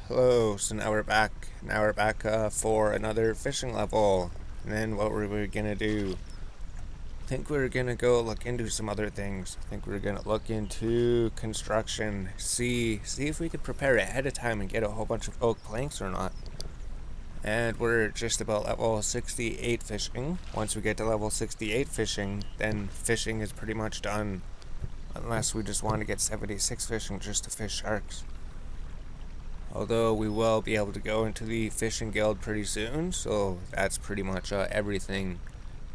Hello, so now we're back. For another fishing level. And then what were we gonna do? I think we were gonna go look into some other things. I think we were gonna look into construction, see if we could prepare ahead of time and get a whole bunch of oak planks or not. And we're just about level 68 fishing. Once we get to level 68 fishing, then fishing is pretty much done. Unless we just want to get 76 fishing just to fish sharks. Although we will be able to go into the fishing guild pretty soon, so that's pretty much everything.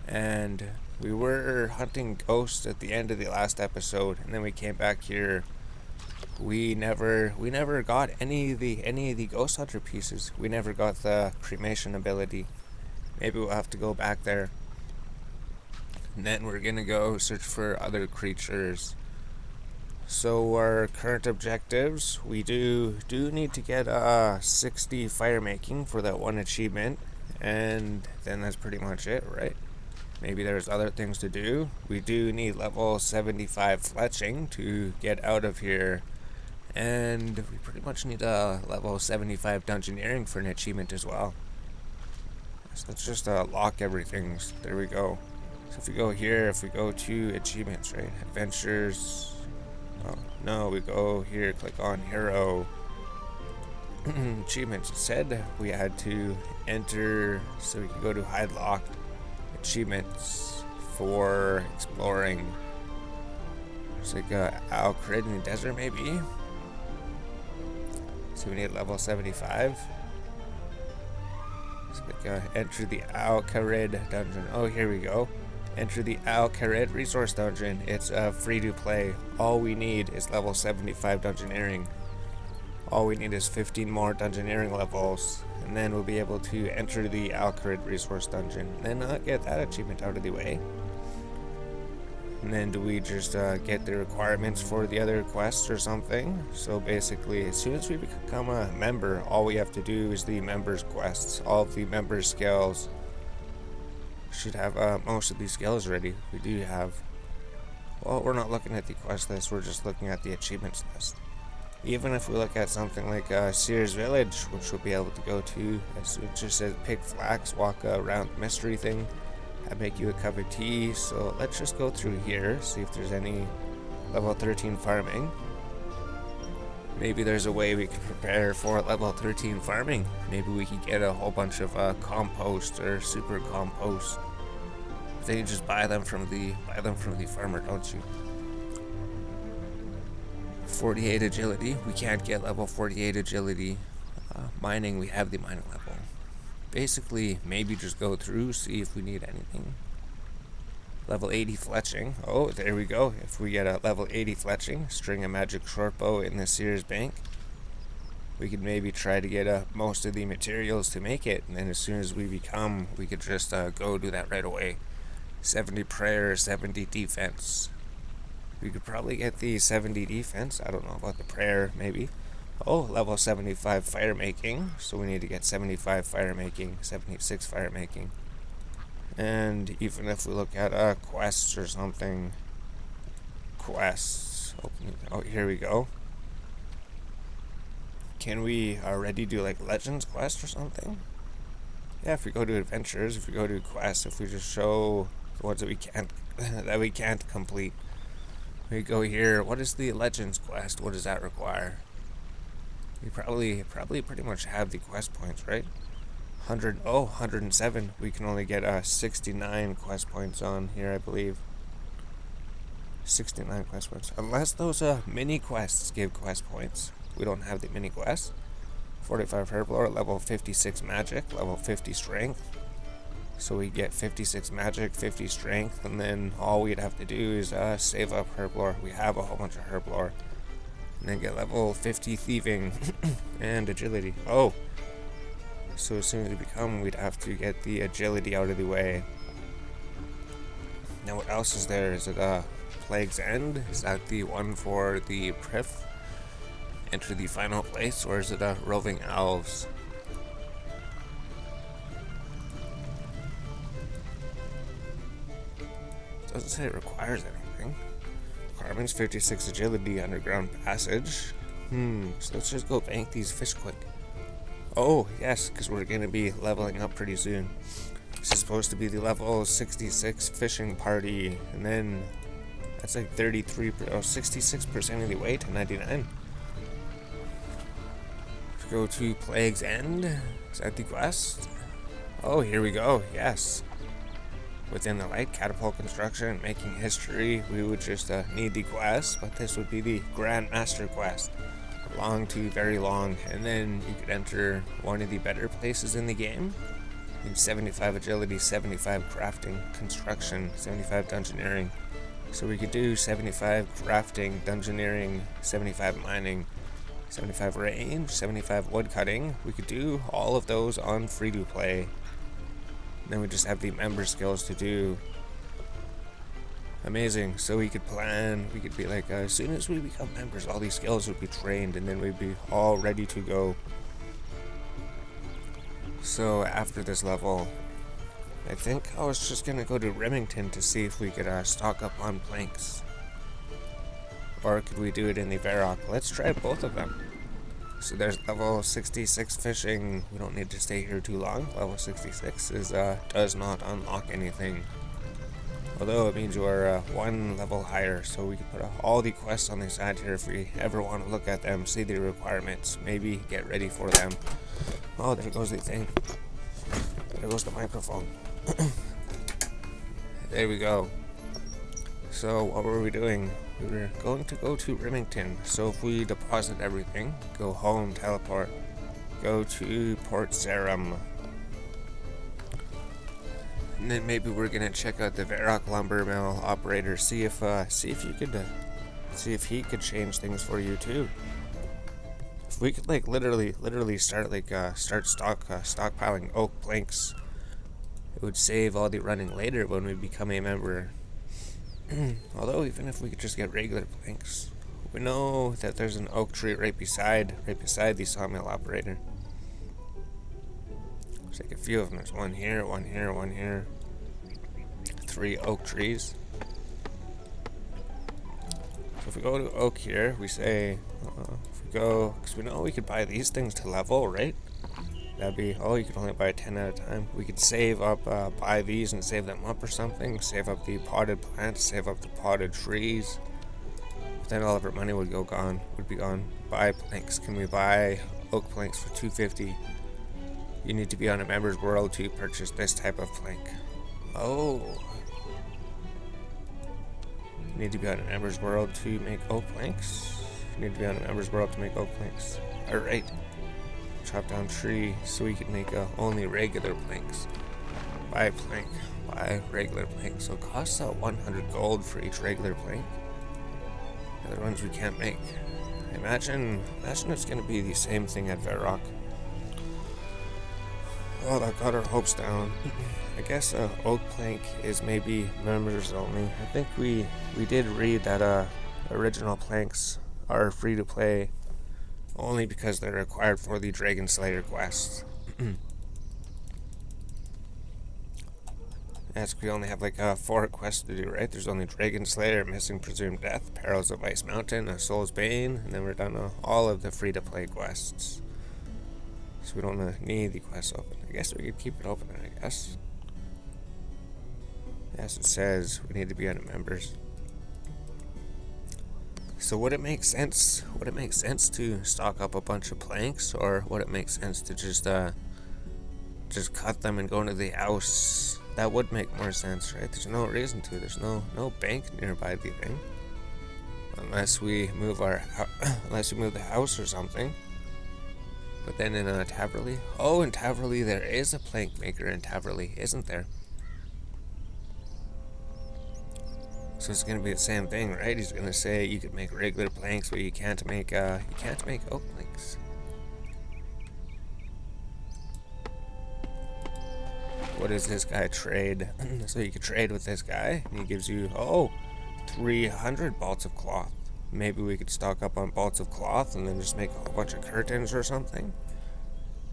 And we were hunting ghosts at the end of the last episode, and then we came back here. We never got any of the ghost hunter pieces. We never got the cremation ability. Maybe we'll have to go back there. And then we're gonna go search for other creatures. So our current objectives, we do need to get 60 firemaking for that one achievement, and then that's pretty much it, right? Maybe there's other things to do. We do need level 75 fletching to get out of here, and we pretty much need a level 75 dungeoneering for an achievement as well. So let's just lock everything. There we go. So if we go here, if we go to achievements, right? Adventures. Oh, no, we go here, click on hero. Achievements. It said we had to enter, so we can go to hide locked. Achievements for exploring. It's like owl crit in the desert, maybe. So we need level 75. So like enter the Al Kharid dungeon. Oh, here we go. Enter the Al Kharid resource dungeon. It's free to play. All we need is level 75 dungeoneering. All we need is 15 more dungeoneering levels, and then we'll be able to enter the Al Kharid resource dungeon. And then get that achievement out of the way. And then do we just get the requirements for the other quests or something? So basically, as soon as we become a member, all we have to do is the members quests. All of the members skills. Should have most of these skills ready. We do have. Well, we're not looking at the quest list, we're just looking at the achievements list. Even if we look at something like Sears Village, which we'll be able to go to, it just says pick flax, walk around the mystery thing, and make you a cup of tea. So let's just go through here, see if there's any level 13 farming. Maybe there's a way we can prepare for level 13 farming. Maybe we could get a whole bunch of compost or super compost. Then you just buy them from the farmer, don't you? 48 agility. We can't get level 48 agility. Mining, we have the mining level. Basically, maybe just go through, see if we need anything. Level 80 fletching. Oh, there we go. If we get a level 80 fletching, string a magic shortbow in the Sears Bank, we could maybe try to get most of the materials to make it. And then as soon as we become, we could just go do that right away. 70 prayer, 70 defense. We could probably get the 70 defense. I don't know about the prayer, maybe. Oh, level 75 firemaking. So we need to get 75 firemaking, 76 firemaking. And even if we look at quests or something, quests. Oh, here we go. Can we already do like Legends quest or something? Yeah, if we go to adventures, if we go to quests, if we just show the ones that we can't complete. We go here. What is the Legends quest? What does that require? We probably pretty much have the quest points, right? 107. We can only get 69 quest points on here, I believe. 69 quest points. Unless those mini quests give quest points. We don't have the mini quests. 45 Herblore, level 56 magic, level 50 strength. So we get 56 magic, 50 strength, and then all we'd have to do is save up Herblore. We have a whole bunch of Herblore. And then get level 50 thieving and agility. Oh! So as soon as we become, we'd have to get the agility out of the way. Now what else is there? Is it Plague's End? Is that the one for the Prif? Enter the final place? Or is it Roving Elves? Doesn't say it requires anything. Requirements 56 agility, underground passage. So let's just go bank these fish quick. Oh, yes, because we're going to be leveling up pretty soon. This is supposed to be the level 66 fishing party, and then that's like 66% of the way to 99. Let's go to Plague's End. Is that the quest? Oh, here we go, yes. Within the light catapult construction, making history, we would just need the quest, but this would be the Grand Master quest. Long to very long, and then you could enter one of the better places in the game. 75 agility, 75 crafting, construction, 75 dungeoneering. So we could do 75 crafting, dungeoneering, 75 mining, 75 range, 75 woodcutting. We could do all of those on free to play. And then we just have the member skills to do. Amazing. So we could plan, we could be like, as soon as we become members, all these skills would be trained, and then we'd be all ready to go. So after this level, I think I was just gonna go to Remington to see if we could stock up on planks. Or could we do it in the Varrock? Let's try both of them. So there's level 66 fishing. We don't need to stay here too long. Level 66 does not unlock anything. Although it means you are one level higher, so we can put all the quests on the side here if we ever want to look at them, see the requirements, maybe get ready for them. Oh, there goes the thing. There goes the microphone. There we go. So what were we doing? We were going to go to Remington. So if we deposit everything, go home, teleport, go to Port Sarum. And then maybe we're gonna check out the Varrock lumber mill operator, see if he could change things for you too. If we could like literally start stockpiling oak planks, it would save all the running later when we become a member. Although even if we could just get regular planks, we know that there's an oak tree right beside the sawmill operator. There's like a few of them. There's one here, one here, one here. 3 oak trees. So if we go to oak here, we say, if we go, because we know we could buy these things to level, right? That'd be, you could only buy 10 at a time. We could save up, buy these and save them up or something. Save up the potted plants, save up the potted trees. But then all of our money would be gone. Buy planks. Can we buy oak planks for 250? You need to be on a member's world to purchase this type of plank. Oh. You need to be on a member's world to make oak planks. You need to be on a member's world to make oak planks. Alright. Chop down tree so we can make only regular planks. Buy plank. Buy regular plank. So it costs 100 gold for each regular plank. The other ones we can't make. Imagine it's going to be the same thing at Varrock. Oh, that got our hopes down. I guess oak plank is maybe members only. I think we did read that original planks are free to play only because they're required for the Dragon Slayer quest. Yes, we only have like 4 quests to do, right? There's only Dragon Slayer, Missing Presumed Death, Perils of Ice Mountain, A Soul's Bane, and then we're done all of the free to play quests. So we don't need the quest open. I guess we could keep it open, I guess. Yes, it says we need to be on members. So would it make sense? Would it make sense to stock up a bunch of planks, or would it make sense to just cut them and go into the house? That would make more sense, right? There's no reason to. There's no bank nearby the thing, unless we move the house or something. But then in Taverley, in Taverley there is a plank maker in Taverley, isn't there? So it's gonna be the same thing, right? He's gonna say you could make regular planks, but you can't make oak planks. What does this guy trade? So you could trade with this guy, and he gives you 300 bolts of cloth. Maybe we could stock up on bolts of cloth and then just make a whole bunch of curtains or something.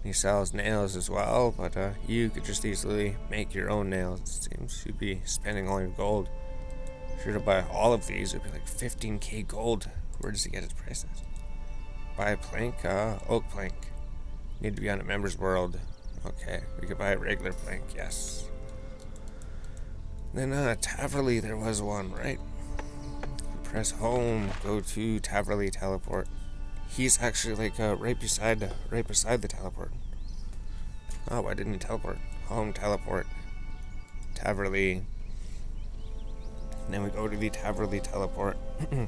He sells nails as well, but you could just easily make your own nails. It seems you'd be spending all your gold. If you were to buy all of these, it'd be like 15k gold. Where does he get his prices? Buy a plank, oak plank. Need to be on a member's world. Okay, we could buy a regular plank, yes. Then Taverley, there was one, right? Press home, go to Taverley teleport. He's actually like right beside the teleport. Oh, why didn't he teleport? Home teleport. Taverley. And then we go to the Taverley teleport. I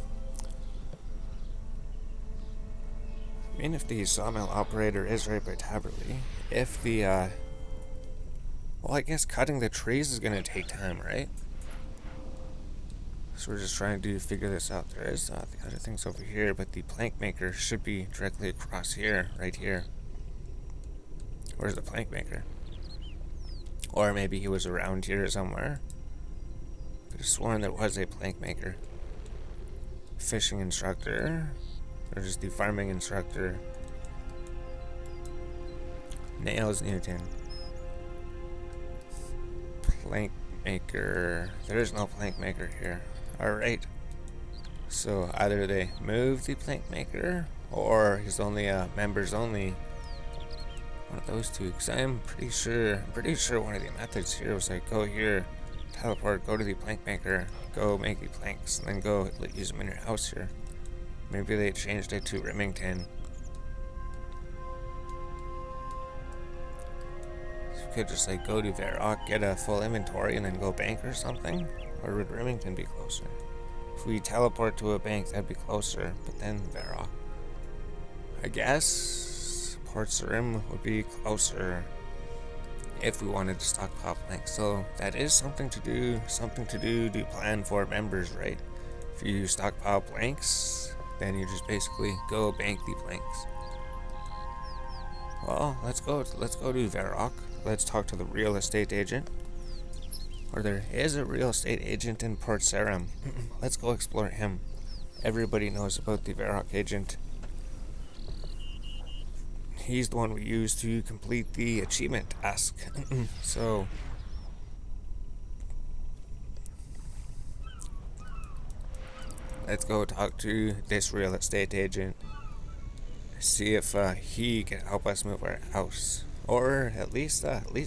mean, if the sawmill operator is right by Taverley, if the well, I guess cutting the trees is gonna take time, right? So we're just trying to figure this out. There is the other things over here, but the plank maker should be directly across here, right here. Where's the plank maker? Or maybe he was around here somewhere. I could have sworn there was a plank maker. Fishing instructor. Or just the farming instructor. Nails Newton. Plank maker. There is no plank maker here. Alright. So either they move the plank maker, or he's only members only. One of those two, because I'm pretty sure one of the methods here was like, go here, teleport, go to the plank maker, go make the planks, and then go use them in your house here. Maybe they changed it to Remington. So we could just like go to Varrock, get a full inventory, and then go bank or something. Or would Remington be closer? If we teleport to a bank, that'd be closer, but then Varrock. I guess Port Sarim would be closer if we wanted to stockpile planks. So that is something to do to plan for members, right? If you stockpile planks, then you just basically go bank the planks. Well, let's go to Varrock. Let's talk to the real estate agent. Or there is a real estate agent in Port Sarim. Let's go explore him. Everybody knows about the Varrock agent. He's the one we use to complete the achievement task. So let's go talk to this real estate agent. See if he can help us move our house, or at least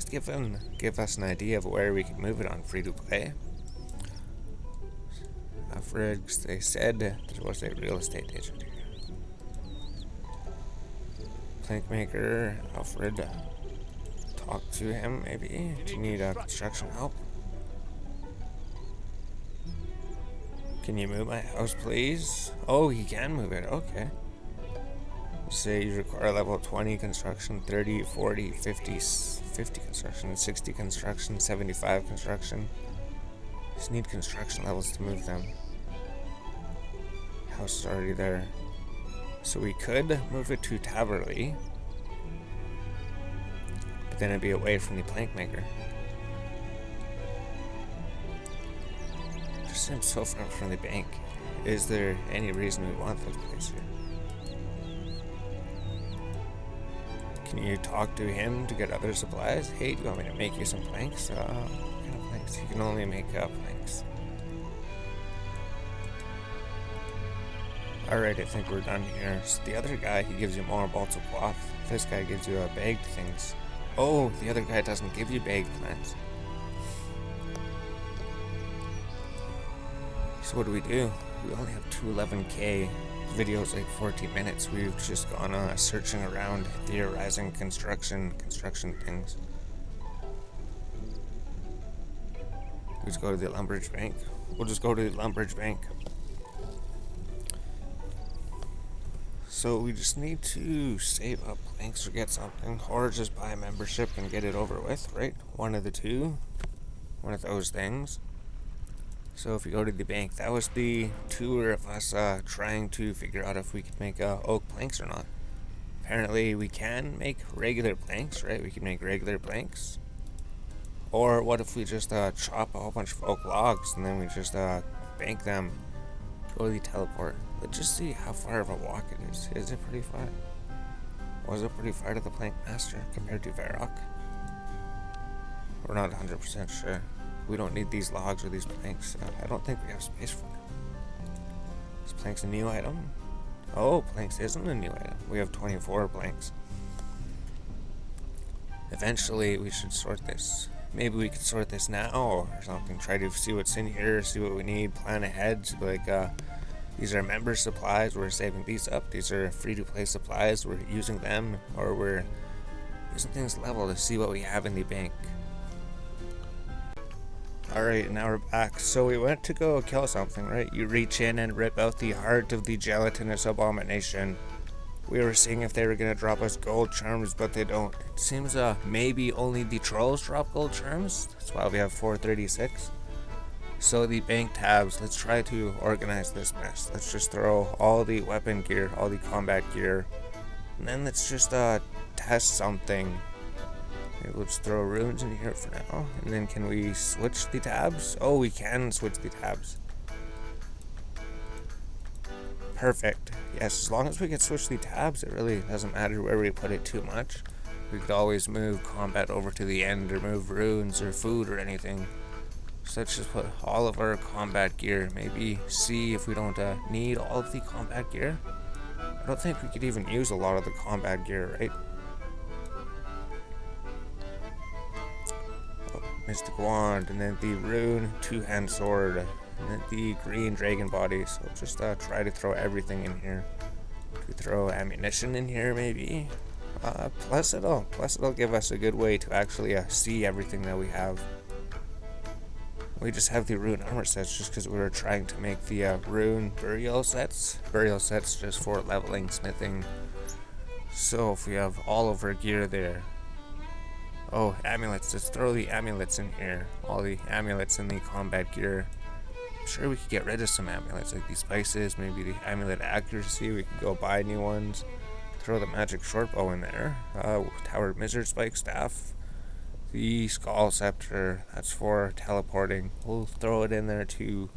give us an idea of where we can move it on free to play. Alfred, they said there was a real estate agent here. Plank maker, Alfred. Talk to him, maybe. Do you need construction help? Can you move my house, please? Oh, he can move it. Okay. Say you require level 20 construction, 30, 40, 50 construction, 60 construction, 75 construction. Just need construction levels to move them. House is already there. So we could move it to Taverley, but then it'd be away from the plank maker. Just seems so far from the bank. Is there any reason we want this place here? Can you talk to him to get other supplies? Hey, do you want me to make you some planks? What kind of planks? You can only make planks. Alright, I think we're done here. So the other guy, he gives you more bolts of cloth. This guy gives you bagged things. Oh, the other guy doesn't give you bagged plants. So what do? We only have 211k. The video's like 14 minutes. We've just gone searching around, theorizing construction things. Let's go to the Lumbridge Bank. We'll just go to the Lumbridge Bank. So we just need to save up planks or get something, or just buy a membership and get it over with, right? One of the two. One of those things. So if we go to the bank, that was the tour of us trying to figure out if we could make oak planks or not. Apparently we can make regular planks, right? We can make regular planks. Or what if we just chop a whole bunch of oak logs and then we just bank them, go to the teleport. Let's just see how far of a walk it is. Is it pretty far? Was it pretty far to the plank master compared to Varrock? We're not 100% sure. We don't need these logs or these planks. I don't think we have space for them. Is planks a new item? Oh, planks isn't a new item. We have 24 planks. Eventually we should sort this. Maybe we could sort this now or something. Try to see what's in here, see what we need, plan ahead. So like, these are member supplies, we're saving these up. These are free to play supplies, we're using them, or we're using things level to see what we have in the bank. Alright, now we're back. So we went to go kill something, right? You reach in and rip out the heart of the gelatinous abomination. We were seeing if they were gonna drop us gold charms, but they don't. It seems maybe only the trolls drop gold charms. That's why we have 436. So the bank tabs, let's try to organize this mess. Let's just throw all the weapon gear, all the combat gear, and then let's just test something. Maybe we'll just throw runes in here for now. And then can we switch the tabs? Oh, we can switch the tabs. Perfect. Yes, as long as we can switch the tabs, it really doesn't matter where we put it too much. We could always move combat over to the end or move runes or food or anything. So let's just put all of our combat gear. Maybe see if we don't need all of the combat gear. I don't think we could even use a lot of the combat gear, right? Mystic Wand, and then the Rune Two-Hand Sword, and then the Green Dragon Body. So just try to throw everything in here. Could we throw ammunition in here, maybe? Plus it'll give us a good way to actually see everything that we have. We just have the Rune Armor sets just because we were trying to make the Rune Burial sets. Burial sets just for leveling, smithing. So if we have all of our gear there. Oh, amulets. Let's throw the amulets in here. All the amulets in the combat gear. I'm sure we could get rid of some amulets, like these spices, maybe the amulet accuracy. We could go buy new ones. Throw the magic short bow in there. Towered Mizzard Spike Staff. The Skull Scepter. That's for teleporting. We'll throw it in there too.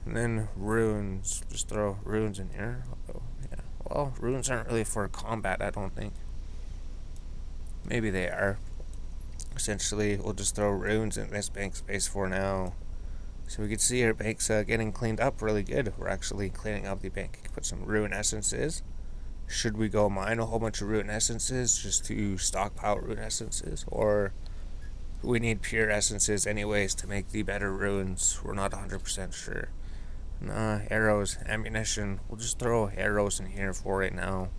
And then runes. Just throw runes in here. Oh, yeah. Well, runes aren't really for combat, I don't think. Maybe they are. Essentially, we'll just throw runes in this bank space for now. So we can see our bank's getting cleaned up really good. We're actually cleaning up the bank. Put some rune essences. Should we go mine a whole bunch of rune essences just to stockpile rune essences? Or we need pure essences anyways to make the better runes? We're not 100% sure. Arrows, ammunition. We'll just throw arrows in here for right now.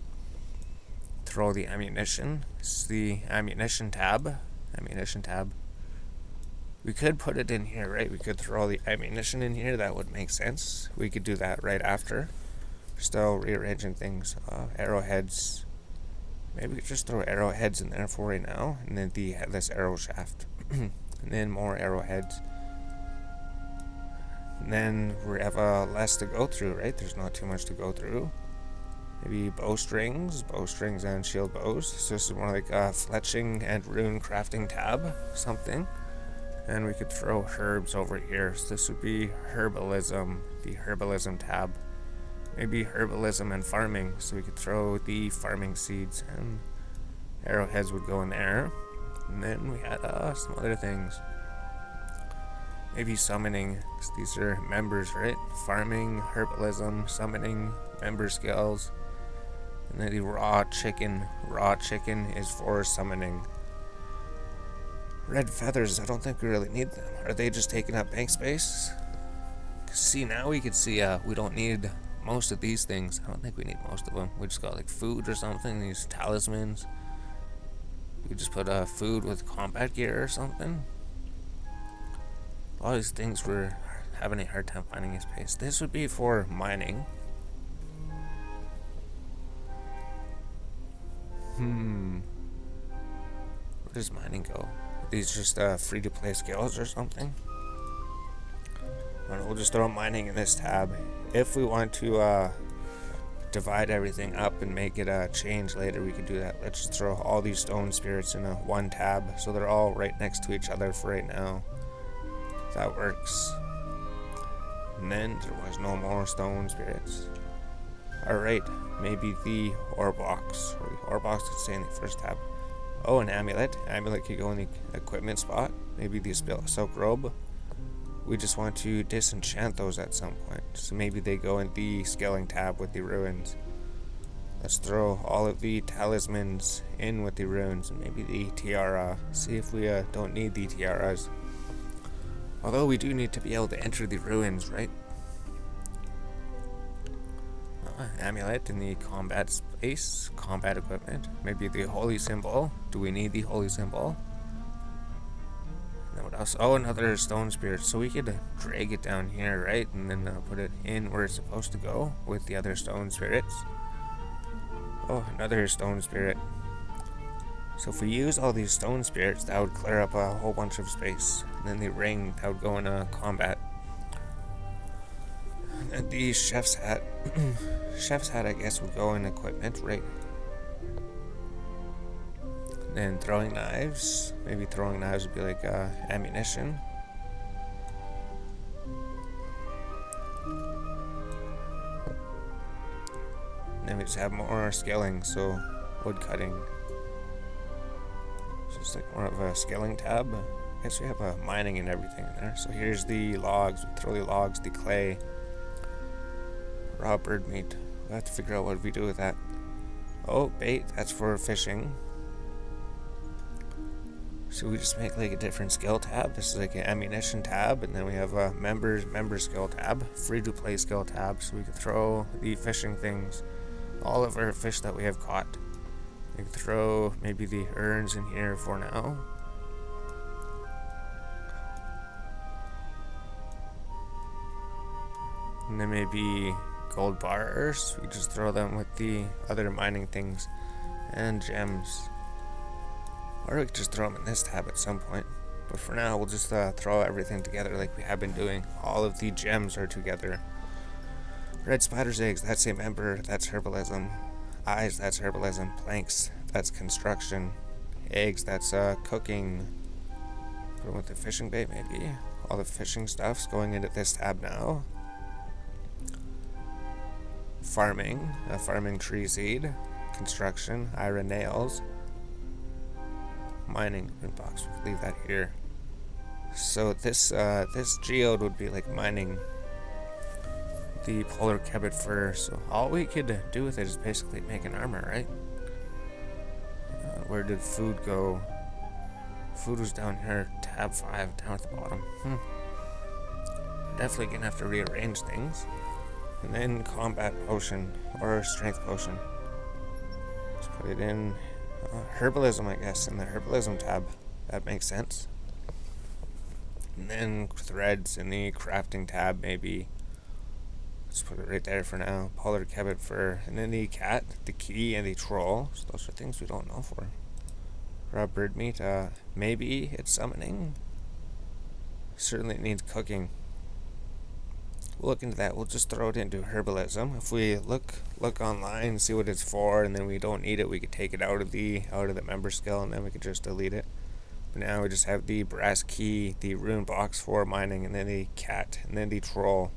Throw the ammunition. This is the ammunition tab. We could put it in here, right? We could throw the ammunition in here. That would make sense. We could do that right after. Still rearranging things. Arrowheads. Maybe we could just throw arrowheads in there for right now. And then the headless arrow shaft. And then more arrowheads. And then we have less to go through, right? There's not too much to go through. Maybe bowstrings and shield bows. So this is more like a fletching and rune crafting tab, something. And we could throw herbs over here. So this would be herbalism, the herbalism tab. Maybe herbalism and farming. So we could throw the farming seeds and arrowheads would go in there. And then we had some other things. Maybe summoning. So these are members, right? Farming, herbalism, summoning, member skills. And then the raw chicken. Raw chicken is for summoning. Red feathers, I don't think we really need them. Are they just taking up bank space? See, now we can see we don't need most of these things. I don't think we need most of them. We just got like food or something, these talismans. We just put food with combat gear or something. All these things we're having a hard time finding a space. This would be for mining. Where does mining go? Are these just free to play skills or something? We'll just throw mining in this tab. If we want to divide everything up and make it change later, we could do that. Let's just throw all these stone spirits in one tab so they're all right next to each other for right now. That works. And then there was no more stone spirits. Alright, maybe the ore box. Or the ore box could stay in the first tab. Oh, an amulet. Amulet could go in the equipment spot. Maybe the silk robe. We just want to disenchant those at some point. So maybe they go in the scaling tab with the ruins. Let's throw all of the talismans in with the runes and maybe the tiara. See if we don't need the tiaras. Although we do need to be able to enter the ruins, right? Amulet in the combat space, combat equipment, maybe the holy symbol. Do we need the holy symbol? And then what else? Oh, another stone spirit. So we could drag it down here, right? And then put it in where it's supposed to go with the other stone spirits. Oh, another stone spirit. So if we use all these stone spirits, that would clear up a whole bunch of space. And then the ring, that would go in combat. And the chef's hat. Chef's hat, I guess, would go in equipment, right? And then throwing knives. Maybe throwing knives would be like ammunition. And then we just have more scaling, so wood cutting. So it's like more of a scaling tab. I guess we have mining and everything in there. So here's the logs. We throw the logs, the clay. Raw bird meat. We'll have to figure out what we do with that. Oh, bait. That's for fishing. So we just make like a different skill tab. This is like an ammunition tab, and then we have a member skill tab, free to play skill tab. So we can throw the fishing things, all of our fish that we have caught. We can throw maybe the urns in here for now. And then maybe gold bars, we just throw them with the other mining things, and gems. Or we could just throw them in this tab at some point. But for now, we'll just throw everything together like we have been doing. All of the gems are together. Red spider's eggs, that's a member, that's herbalism. Eyes, that's herbalism. Planks, that's construction. Eggs, that's cooking. Put them with the fishing bait, maybe. All the fishing stuff's going into this tab now. Farming, farming tree seed, construction, iron nails, mining, rune box, we could leave that here. So this geode would be like mining the polar kebbit fur, so all we could do with it is basically make an armor, right? Where did food go? Food was down here, tab 5, down at the bottom. Definitely gonna have to rearrange things. And then combat potion, or strength potion. Let's put it in herbalism, I guess, in the herbalism tab. That makes sense. And then threads in the crafting tab, maybe. Let's put it right there for now. Polar kebbit fur. And then the cat, the key, and the troll. So those are things we don't know for. Raw bird meat, maybe it's summoning. Certainly it needs cooking. We'll look into that. We'll just throw it into herbalism. If we look online, see what it's for, and then we don't need it, we could take it out of the member skill, and then we could just delete it. But now we just have the brass key, the rune box for mining, and then the cat, and then the troll,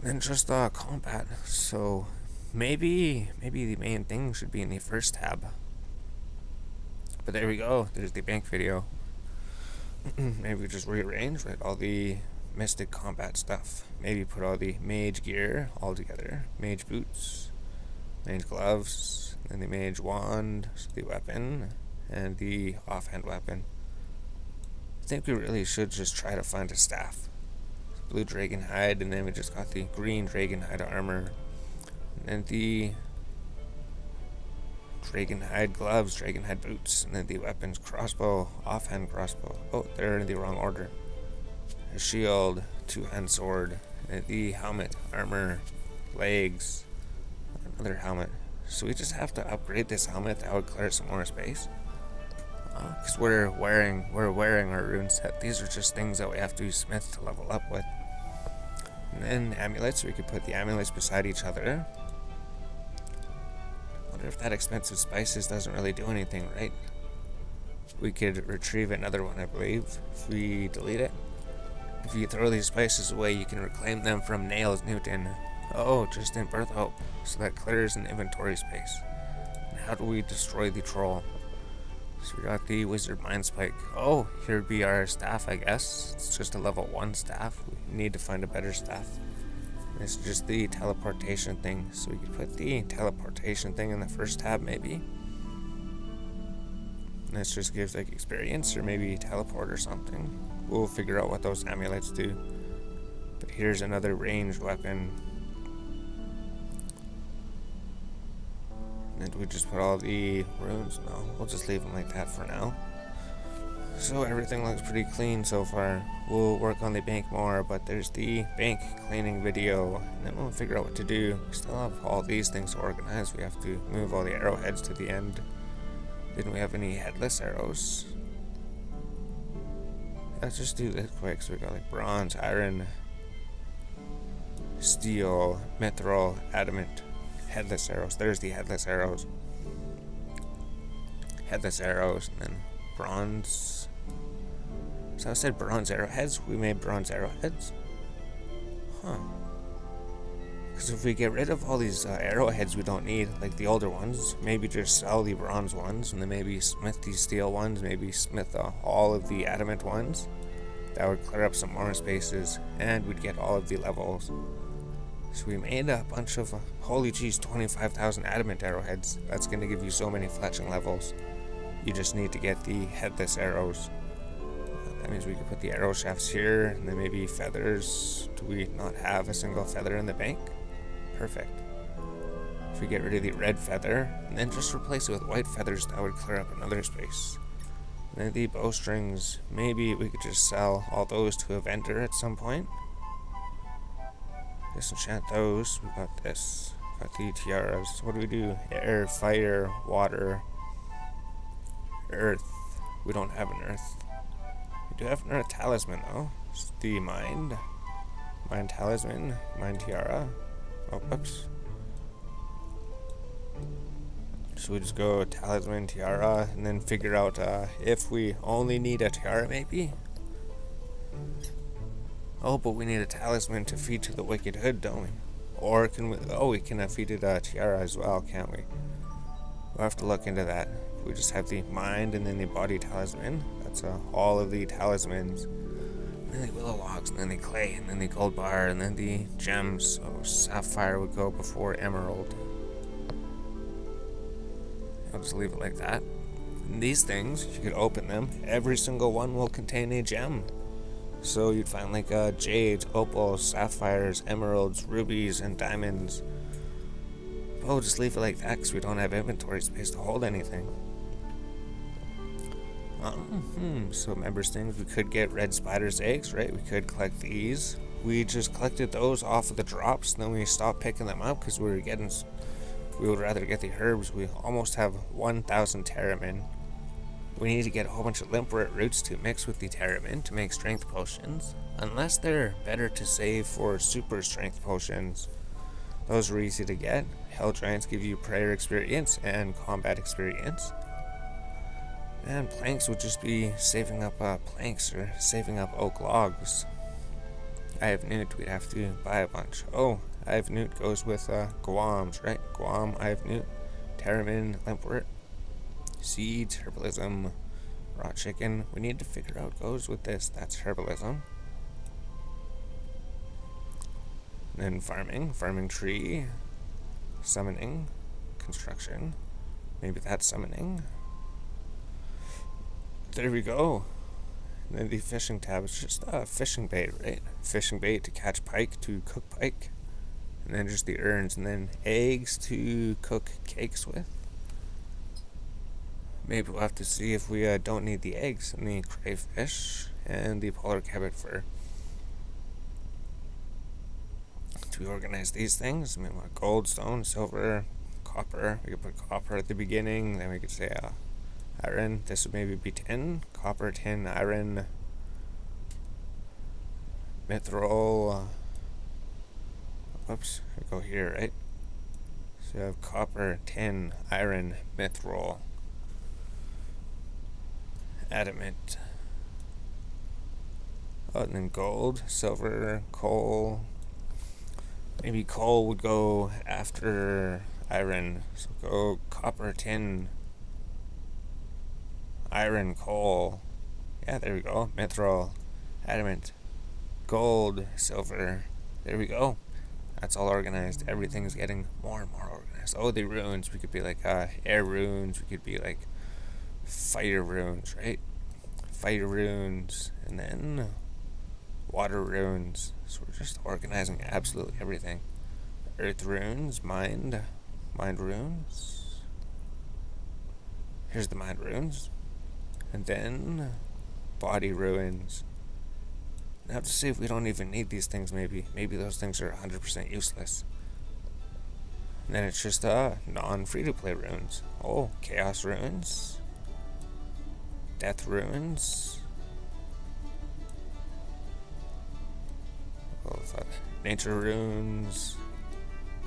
and then just combat. So maybe the main thing should be in the first tab. But there we go. There's the bank video. Maybe we just rearrange, right? All the mystic combat stuff. Maybe put all the mage gear all together. Mage boots, mage gloves, and the mage wand, so the weapon, and the offhand weapon. I think we really should just try to find a staff. Blue dragon hide, and then we just got the green dragon hide armor, and then the dragon hide gloves, dragon hide boots, and then the weapons, crossbow, offhand crossbow. Oh, they're in the wrong order. A shield, two-hand sword, and the helmet, armor, legs, another helmet. So we just have to upgrade this helmet. That would clear some more space. Because we're wearing our rune set. These are just things that we have to smith to level up with. And then amulets, we could put the amulets beside each other. Wonder if that expensive spices doesn't really do anything, right? We could retrieve another one, I believe, if we delete it. If you throw these spices away, you can reclaim them from Nails Newton. Oh, just in Birth Hope. So that clears an inventory space. And how do we destroy the troll? So we got the Wizard Mind Spike. Oh, here'd be our staff, I guess. It's just a level 1 staff. We need to find a better staff. It's just the teleportation thing, so we could put the teleportation thing in the first tab maybe. And this just gives like experience or maybe teleport or something. We'll figure out what those amulets do. But here's another ranged weapon. And we just put all the runes? No, we'll just leave them like that for now. So everything looks pretty clean so far. We'll work on the bank more, but there's the bank cleaning video, and then we'll figure out what to do. We still have all these things to organize. We have to move all the arrowheads to the end. Didn't we have any headless arrows? Let's just do this quick. So we got like bronze, iron, steel, mithril, adamant, headless arrows. There's the headless arrows. Headless arrows, and then bronze. So I said bronze arrowheads. We made bronze arrowheads. Huh. Because if we get rid of all these arrowheads we don't need, like the older ones, maybe just sell the bronze ones, and then maybe smith these steel ones, maybe smith all of the adamant ones. That would clear up some more spaces, and we'd get all of the levels. So we made a bunch of, holy jeez, 25,000 adamant arrowheads. That's going to give you so many fletching levels. You just need to get the headless arrows. That means we could put the arrow shafts here, and then maybe feathers. Do we not have a single feather in the bank? Perfect. If we get rid of the red feather, and then just replace it with white feathers, that would clear up another space. And then the bowstrings, maybe we could just sell all those to a vendor at some point. Disenchant those. We got this. Got the tiaras. What do we do? Air, fire, water, earth. We don't have an earth. We do have an earth talisman though. It's the mind. Mind talisman. Mind tiara. Oh, oops. So we just go talisman, tiara, and then figure out if we only need a tiara maybe. Oh, but we need a talisman to feed to the wicked hood, don't we? Or can we? Oh, we can feed it a tiara as well, can't we? We'll have to look into that. We just have the mind and then the body talisman. That's all of the talismans. And then the willow logs, and then the clay, and then the gold bar, and then the gems. So sapphire would go before emerald. I'll just leave it like that. And these things, you could open them. Every single one will contain a gem. So you'd find like jades, opals, sapphires, emeralds, rubies, and diamonds. But we'll just leave it like that because we don't have inventory space to hold anything. So members things, we could get red spider's eggs, right? We could collect these. We just collected those off of the drops, and then we stopped picking them up because we would rather get the herbs. We almost have 1,000 terramin. We need to get a whole bunch of limpwort roots to mix with the terramin to make strength potions. Unless they're better to save for super strength potions. Those are easy to get. Hell giants give you prayer experience and combat experience. And planks would just be saving up planks or saving up oak logs. I have newt, we'd have to buy a bunch. Oh, I have newt goes with guams, right? Guam, I have newt, terramin, limpwort. Seeds, herbalism, raw chicken. We need to figure out goes with this. That's herbalism. And then farming tree, summoning, construction. Maybe that's summoning. There we go. And then the fishing tab is just fishing bait, right? Fishing bait to catch pike, to cook pike. And then just the urns, and then eggs to cook cakes with. Maybe we'll have to see if we don't need the eggs and the crayfish and the polar cabbage fur. To organize these things, I mean, what, gold, stone, silver, copper. We could put copper at the beginning, then we could say iron. This would maybe be tin. Copper, tin, iron, mithril. Whoops, I go here, right? So you have copper, tin, iron, mithril, adamant. Oh, and then gold, silver, coal. Maybe coal would go after iron. So go copper, tin, iron, coal. Yeah, there we go. Mithril, adamant, gold, silver. There we go. That's all organized. Everything's getting more and more organized. Oh, the runes. We could be like air runes. We could be like fire runes, right? Fire runes. And then water runes. So we're just organizing absolutely everything. Earth runes. Mind runes. Here's the mind runes. And then body ruins. Now to see if we don't even need these things, maybe. Maybe those things are 100% useless. And then it's just non-free-to-play runes. Oh, chaos runes. Death runes. Oh, fuck. Nature runes.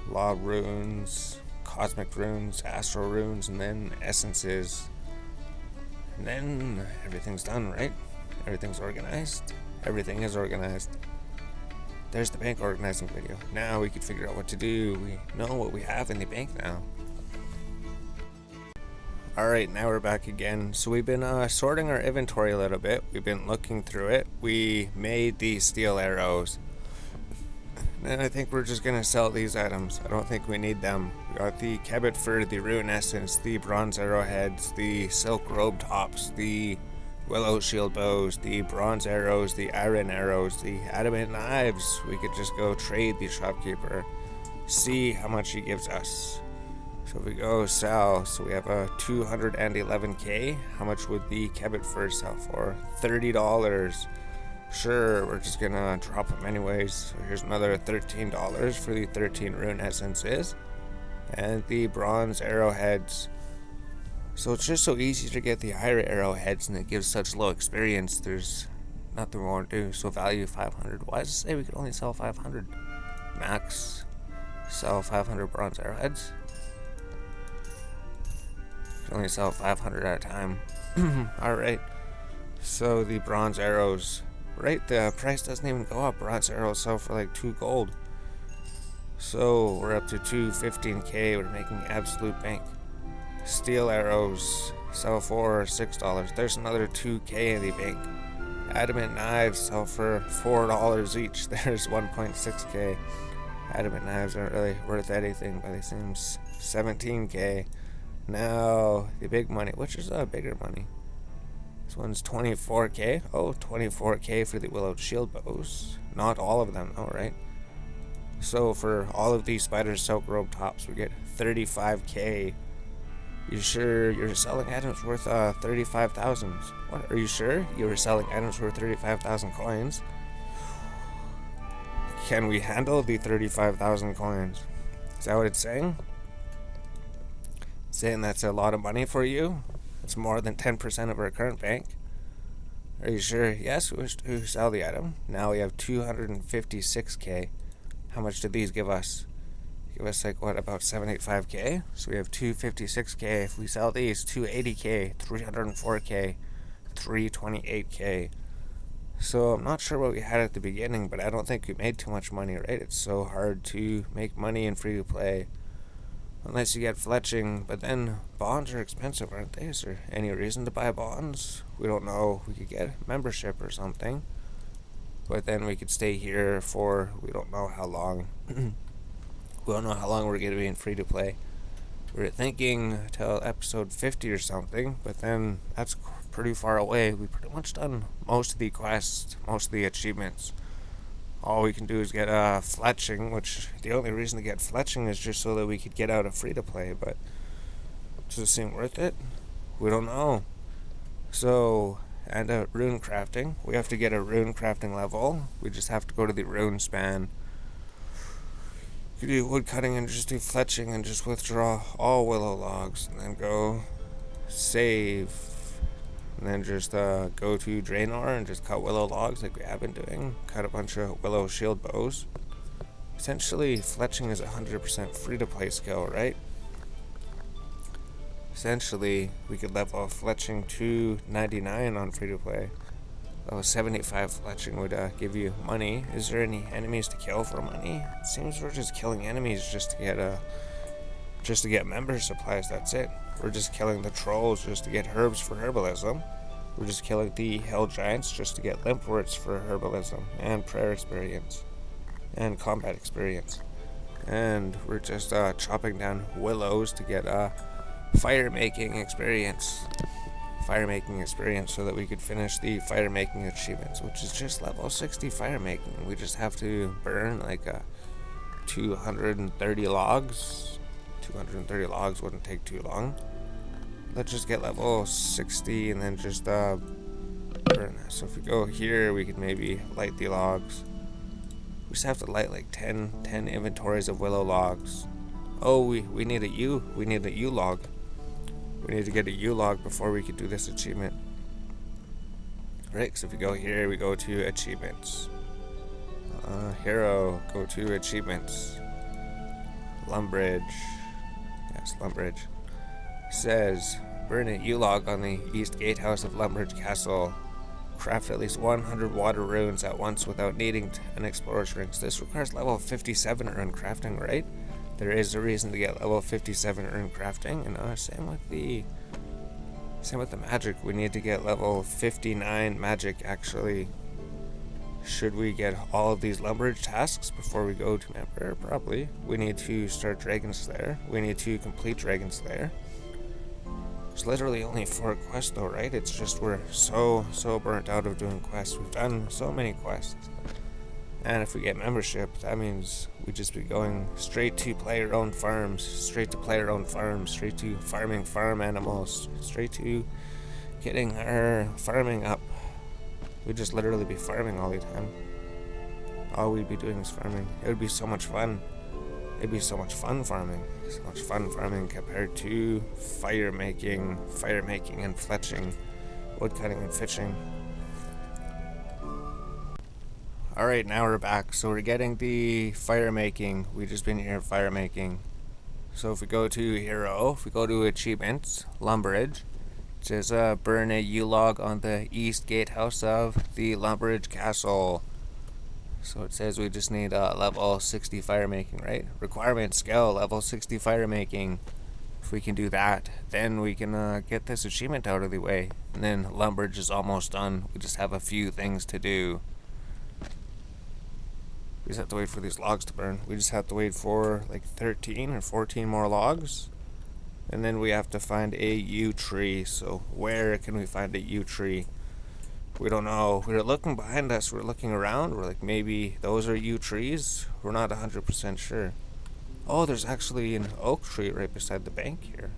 Law runes. Cosmic runes. Astral runes. And then essences. And then everything's done, right? Everything's organized. Everything is organized. There's the bank organizing video. Now we can figure out what to do. We know what we have in the bank now. Alright, now we're back again. So we've been sorting our inventory a little bit. We've been looking through it. We made these steel arrows. And I think we're just going to sell these items. I don't think we need them. We got the Kebbit Fur, the Rune Essence, the Bronze Arrowheads, the Silk Robe Tops, the Willow Shield Bows, the Bronze Arrows, the Iron Arrows, the Adamant Knives. We could just go trade the shopkeeper, see how much he gives us. So if we go sell, so we have a 211k. How much would the Kebbit Fur sell for? $30. Sure, we're just gonna drop them anyways. So here's another $13 for the 13 Rune Essences. And the Bronze Arrowheads. So it's just so easy to get the higher arrowheads, and it gives such low experience. There's nothing we won't do. So value 500. Why does it say we could only sell 500? Max. Sell 500 bronze arrowheads. Can only sell 500 at a time. Alright. So the bronze arrows. Right, the price doesn't even go up. Bronze arrows sell for like 2 gold. So we're up to 215k. We're making absolute bank. Steel arrows sell for $6. There's another 2k in the bank. Adamant knives sell for $4 each. There's 1.6k. Adamant knives aren't really worth anything, but it seems 17k. Now the big money, which is bigger money. This one's 24k. Oh, 24k for the Willow Shield Bows. Not all of them, though, right? So for all of these Spider Silk Robe Tops, we get 35k. You sure you're selling items worth 35,000? What? Are you sure you were selling items worth 35,000 coins? Can we handle the 35,000 coins? Is that what it's saying? It's saying that's a lot of money for you? It's more than 10% of our current bank. Are you sure? Yes, we wish to sell the item. Now we have 256k. How much did these give us? Give us like what, about 785k? So we have 256k. If we sell these, 280k, 304k, 328k. So I'm not sure what we had at the beginning, but I don't think we made too much money, right? It's so hard to make money in free to play unless you get fletching. But then bonds are expensive, aren't they? Is there any reason to buy bonds? We don't know. We could get membership or something, but then we could stay here for we don't know how long. We don't know how long we're going to be in free to play. We were thinking till episode 50 or something, but then that's pretty far away. We pretty much done most of the quests, most of the achievements. All we can do is get fletching, which the only reason to get fletching is just so that we could get out of free to play, but does it seem worth it? We don't know. So, and rune crafting. We have to get a rune crafting level. We just have to go to the rune span. You can do wood cutting and just do fletching and just withdraw all willow logs and then go save and then just go to Draenor and just cut willow logs like we have been doing. Cut a bunch of willow shield bows. Essentially, fletching is 100% free to play skill, right? Essentially, we could level fletching to 99 on free to play. 75 fletching would give you money. Is there any enemies to kill for money? It seems we're just killing enemies just to get member supplies. That's it. We're just killing the trolls just to get herbs for herbalism. We're just killing the hell giants just to get limpworts for herbalism and prayer experience and combat experience. And we're just chopping down willows to get firemaking experience. Firemaking experience so that we could finish the firemaking achievements, which is just level 60 firemaking. We just have to burn like 230 logs. 230 logs wouldn't take too long. Let's just get level 60 and then just burn that. So if we go here, we could maybe light the logs. We just have to light like 10 inventories of willow logs. Oh, we need a U. We need a U log. We need to get a U log before we could do this achievement. Right, so if we go here, we go to achievements. Hero, go to achievements. Lumbridge. Yes, Lumbridge. Says, burn a U log on the east gatehouse of Lumbridge Castle. Craft at least 100 water runes at once without needing an explorer's rings. This requires level 57 rune crafting, right? There is a reason to get level 57 rune crafting, and same with the magic. We need to get level 59 magic, actually. Should we get all of these Lumbridge tasks before we go to Emperor? Probably. We need to start Dragon Slayer. We need to complete Dragon Slayer. There's literally only 4 quests though, right? It's just we're so burnt out of doing quests. We've done so many quests. And if we get membership, that means we just be going straight to player-owned farms, straight to farming farm animals, straight to getting our farming up. We'd just literally be farming all the time. All we'd be doing is farming. It would be so much fun. It'd be so much fun farming. So much fun farming compared to firemaking and fletching, woodcutting and fishing. Alright, now we're back. So we're getting the firemaking. We've just been here firemaking. So if we go to Hero, if we go to Achievements, Lumbridge, it says burn a U-log on the east gatehouse of the Lumbridge Castle. So it says we just need level 60 firemaking, right? Requirement skill, level 60 firemaking. If we can do that, then we can get this achievement out of the way. And then Lumbridge is almost done. We just have a few things to do. We just have to wait for these logs to burn. We just have to wait for like 13 or 14 more logs. And then we have to find a yew tree. So where can we find a yew tree? We don't know. We're looking behind us. We're looking around. We're like, maybe those are yew trees. We're not 100% sure. Oh, there's actually an oak tree right beside the bank here.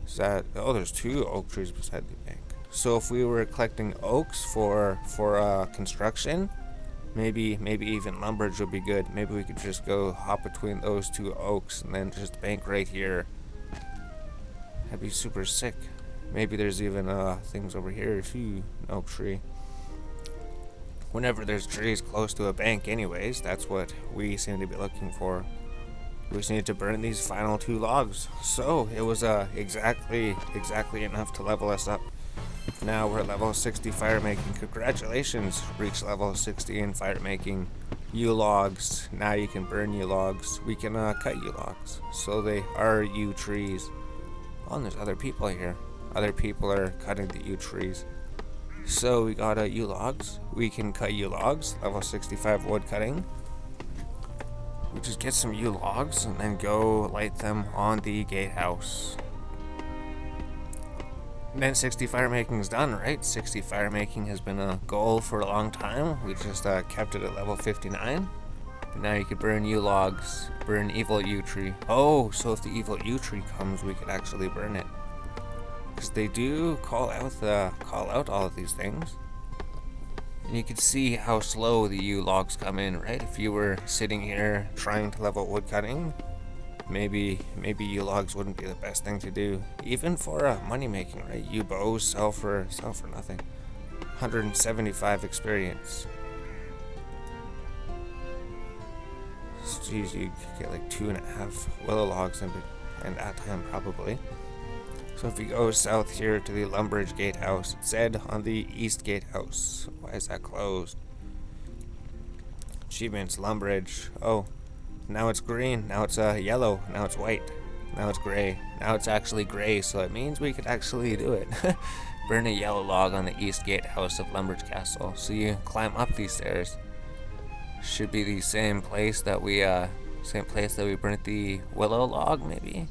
Is that... Oh, there's 2 oak trees beside the bank. So if we were collecting oaks for construction, maybe even Lumbridge would be good. Maybe we could just go hop between those 2 oaks and then just bank right here. That'd be super sick. Maybe there's even things over here too. An oak tree. Whenever there's trees close to a bank anyways, that's what we seem to be looking for. We just need to burn these final 2 logs. So it was exactly enough to level us up. Now we're at level 60 firemaking. Congratulations, reach level 60 in firemaking. Yew logs. Now you can burn yew logs. We can cut yew logs. So they are yew trees. Oh, and there's other people here. Other people are cutting the yew trees. So we got yew logs. We can cut yew logs. Level 65 wood cutting. We just get some yew logs and then go light them on the gatehouse. And then 60 firemaking is done, right? 60 firemaking has been a goal for a long time. We just kept it at level 59. And now you can burn yew logs, burn evil yew tree. Oh, so if the evil yew tree comes, we could actually burn it. Because they do call out all of these things. And you can see how slow the yew logs come in, right? If you were sitting here trying to level woodcutting, maybe yew logs wouldn't be the best thing to do. Even for money making, right? Yew bows sell for nothing. 175 experience. Jeez, you could get like 2.5 willow logs in that time probably. So if we go south here to the Lumbridge gatehouse, it said on the east gatehouse. Why is that closed? Achievements, Lumbridge. Oh, now it's green, now it's yellow, now it's white, now it's gray. Now it's actually gray, so it means we could actually do it. Burn a yellow log on the east gatehouse of Lumbridge Castle. So you climb up these stairs. Should be the same place that we Same place that we burnt the willow log, maybe?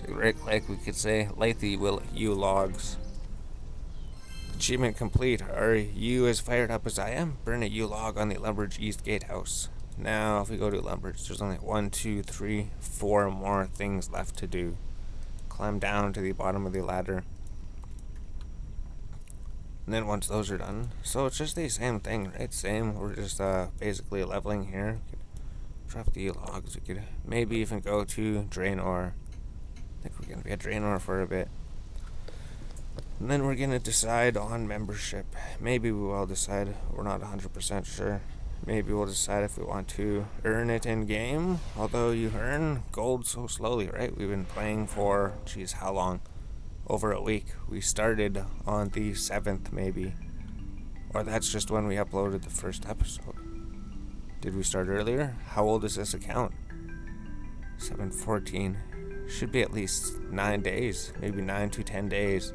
So right click, we could say, light the yew logs. Achievement complete. Are you as fired up as I am? Burn a yew log on the Lumbridge East Gatehouse. Now, if we go to Lumbridge, there's only 1, 2, 3, 4 more things left to do. Climb down to the bottom of the ladder. And then once those are done, so it's just the same thing, right? Same, we're just basically leveling here. Drop the logs, we could maybe even go to Draenor. I think we're going to be at Draenor for a bit. And then we're going to decide on membership. Maybe we will decide, we're not 100% sure. Maybe we'll decide if we want to earn it in game, although you earn gold so slowly, right? We've been playing for, geez, how long? Over a week. We started on the 7th, maybe. Or that's just when we uploaded the first episode. Did we start earlier? How old is this account? 7/14. Should be at least 9 days. Maybe 9 to 10 days.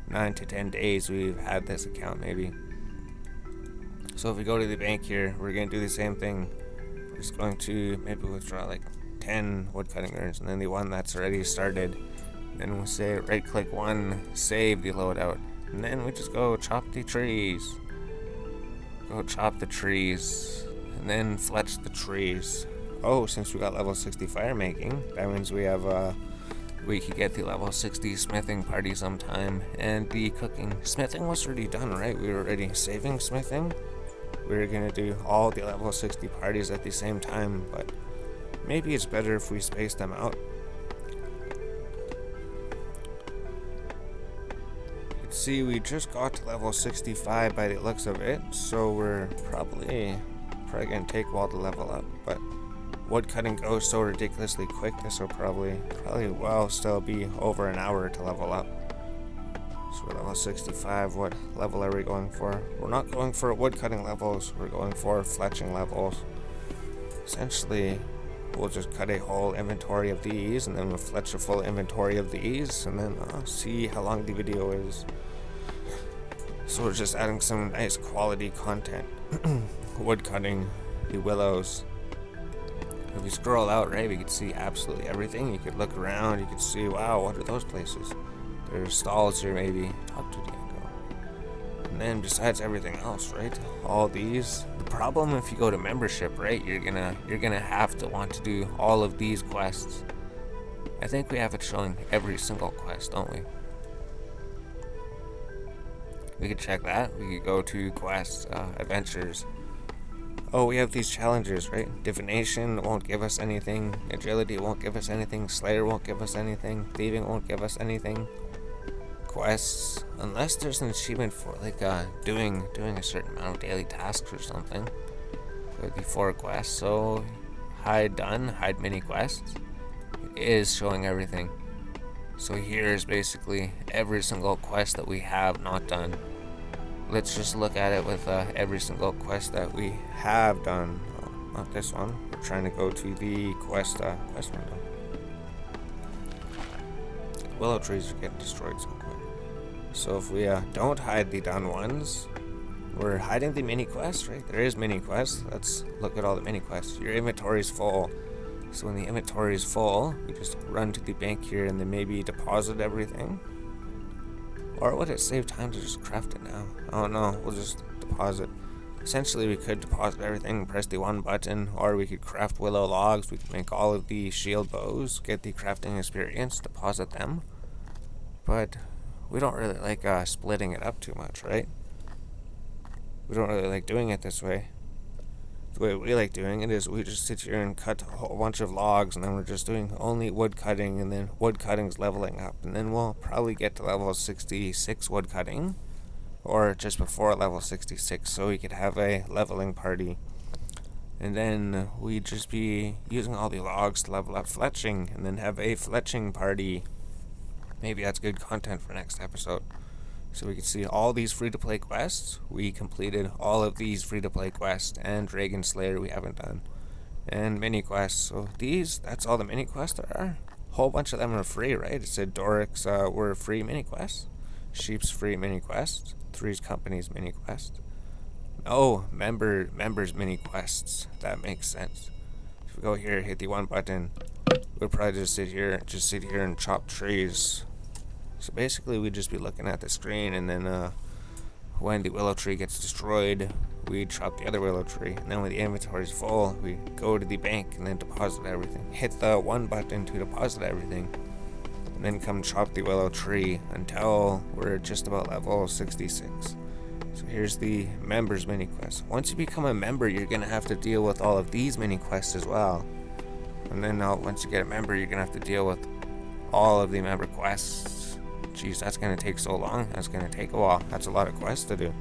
9 to 10 days we've had this account, maybe. So if we go to the bank here, we're going to do the same thing. We're just going to maybe withdraw like 10 woodcutting urns, and then the one that's already started. Then we'll say right click one, save the loadout. And then we just go chop the trees. Go chop the trees. And then fletch the trees. Oh, since we got level 60 firemaking, that means we have we could get the level 60 smithing party sometime. And the cooking. Smithing was already done, right? We were already saving smithing. We were gonna do all the level 60 parties at the same time, but maybe it's better if we space them out. See, we just got to level 65 by the looks of it, so we're probably gonna take a while to level up, but woodcutting goes so ridiculously quick, this will probably well still be over an hour to level up. So we're level 65, what level are we going for? We're not going for woodcutting levels, we're going for fletching levels. Essentially, we'll just cut a whole inventory of these, and then we'll fletch a full inventory of these, and then see how long the video is. So we're just adding some nice quality content. Woodcutting, the willows. If we scroll out, right, we could see absolutely everything. You could look around, you could see, wow, what are those places? There's stalls here, maybe. Talk to Diego. And then besides everything else, right, all these. The problem if you go to membership, right, you're gonna have to want to do all of these quests. I think we have it showing every single quest, don't we? We could check that. We could go to quests, adventures. Oh, we have these challenges, right? Divination won't give us anything. Agility won't give us anything. Slayer won't give us anything. Thieving won't give us anything. Quests, unless there's an achievement for like doing a certain amount of daily tasks or something. It would be 4 quests. So hide done, hide mini quests. It is showing everything. So here's basically every single quest that we have not done. Let's just look at it with every single quest that we have done. Oh, not this one. We're trying to go to the quest window. Willow trees are getting destroyed so quick. So if we don't hide the done ones, we're hiding the mini quests, right? There is mini quests. Let's look at all the mini quests. Your inventory is full. So when the inventory is full, we just run to the bank here and then maybe deposit everything. Or would it save time to just craft it now? Oh no, we'll just deposit. Essentially, we could deposit everything, press the 1 button, or we could craft willow logs. We could make all of the shield bows, get the crafting experience, deposit them. But we don't really like splitting it up too much, right? We don't really like doing it this way. The way we like doing it is we just sit here and cut a whole bunch of logs, and then we're just doing only wood cutting, and then wood cutting's leveling up, and then we'll probably get to level 66 wood cutting, or just before level 66, so we could have a leveling party. And then we'd just be using all the logs to level up fletching, and then have a fletching party. Maybe that's good content for next episode. So we can see all these free-to-play quests. We completed all of these free-to-play quests, and Dragon Slayer we haven't done. And mini quests. So that's all the mini quests there are. A whole bunch of them are free, right? It said Doric's were free mini quests. Sheep's free mini quest. Three's Company's mini quest. Oh, members mini quests. That makes sense. If we go here, hit the one button, we'll probably just sit here and chop trees. So basically we'd just be looking at the screen, and then when the willow tree gets destroyed, we chop the other willow tree, and then when the inventory is full, we go to the bank and then deposit everything. Hit the one button to deposit everything, and then come chop the willow tree until we're just about level 66. So here's the members mini quest. Once you become a member, you're gonna have to deal with all of these mini quests as well. And then once you get a member, you're gonna have to deal with all of the member quests. Jeez, that's gonna take so long. That's gonna take a while. That's a lot of quests to do.